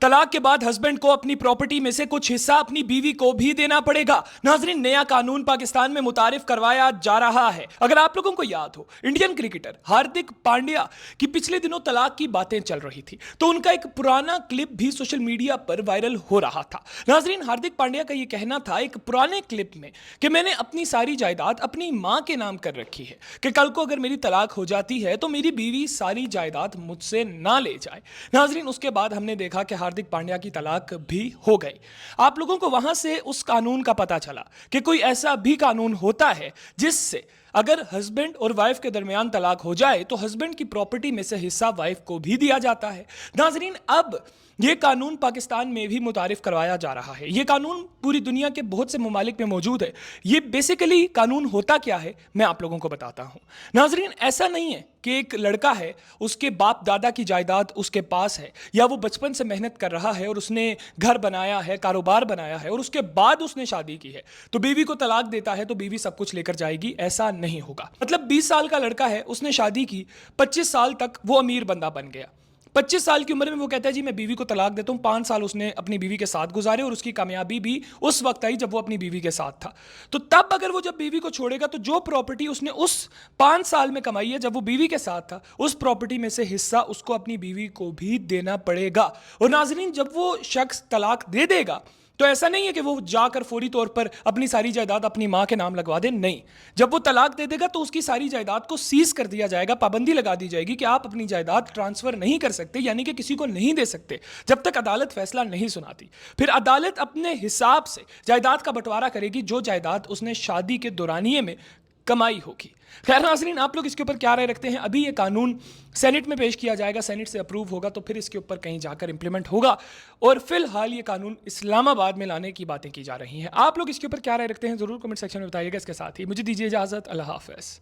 तलाक के बाद हस्बैंड को अपनी प्रॉपर्टी में से कुछ हिस्सा अपनी बीवी को भी देना पड़ेगा। नाजरीन, नया कानून पाकिस्तान में मुतारिफ करवाया जा रहा है। अगर आप लोगों को याद हो, इंडियन क्रिकेटर हार्दिक पांड्या की पिछले दिनों तलाक की बातें चल रही थी, तो उनका एक पुराना क्लिप भी सोशल मीडिया पर वायरल हो रहा था। नाजरीन, हार्दिक पांड्या का यह कहना था एक पुराने क्लिप में कि मैंने अपनी सारी जायदाद अपनी मां के नाम कर रखी है कि कल को अगर मेरी तलाक हो जाती है तो मेरी बीवी सारी जायदाद मुझसे ना ले जाए। नाजरीन, उसके बाद हमने देखा कि हार्दिक पांड्या की तलाक भी हो गई। आप लोगों को वहां से उस कानून का पता चला कि कोई ऐसा भी कानून होता है जिससे अगर हस्बैंड और वाइफ के दरमियान तलाक हो जाए तो हस्बैंड की प्रॉपर्टी में से हिस्सा वाइफ को भी दिया जाता है। नाजरीन, अब ये कानून पाकिस्तान में भी मुतारिफ करवाया जा रहा है। ये कानून पूरी दुनिया के बहुत से ममालिक में मौजूद है। ये बेसिकली कानून होता क्या है, मैं आप लोगों को बताता हूं। नाजरीन, ऐसा नहीं है कि एक लड़का है, उसके बाप दादा की जायदाद उसके पास है, या वो बचपन से मेहनत कर रहा है और उसने घर बनाया है, कारोबार बनाया है और उसके बाद उसने शादी की है, तो बीवी को तलाक देता है तो बीवी सब कुछ लेकर जाएगी। ऐसा नहीं होगा। मतलब 20 साल का लड़का है, उसने शादी की, 25 साल तक वो अमीर बंदा बन गया। 25 साल की उम्र में वो कहता है जी मैं बीवी को तलाक देता हूं। 5 साल उसने अपनी बीवी के साथ गुजारे और उसकी कामयाबी भी उस वक्त आई जब वो अपनी बीवी के साथ था। तो तब अगर वो जब बीवी को छोड़ेगा तो जो प्रॉपर्टी उसने उस 5 साल में कमाई है जब वो बीवी के साथ था, उस प्रॉपर्टी में से हिस्सा उसको अपनी बीवी को भी देना पड़ेगा। और नाजरीन, जब वो शख्स तलाक दे देगा तो ऐसा नहीं है कि वो जाकर फौरी तौर पर अपनी सारी जायदाद अपनी मां के नाम लगवा दे। नहीं, जब वो तलाक दे देगा तो उसकी सारी जायदाद को सीज कर दिया जाएगा, पाबंदी लगा दी जाएगी कि आप अपनी जायदाद ट्रांसफर नहीं कर सकते, यानी कि किसी को नहीं दे सकते जब तक अदालत फैसला नहीं सुनाती। फिर अदालत अपने हिसाब से जायदाद का बंटवारा करेगी, जो जायदाद उसने शादी के दौरानिए में कमाई होगी। खैर नाज़रीन, आप लोग इसके ऊपर क्या राय रखते हैं? अभी ये कानून सेनेट में पेश किया जाएगा, सेनेट से अप्रूव होगा तो फिर इसके ऊपर कहीं जाकर इंप्लीमेंट होगा। और फिलहाल ये कानून इस्लामाबाद में लाने की बातें की जा रही हैं। आप लोग इसके ऊपर क्या राय रखते हैं? ज़रूर कमेंट सेक्शन में बताइएगा। इसके साथ ही मुझे दीजिए इजाज़त। अल्लाह हाफ़िज़।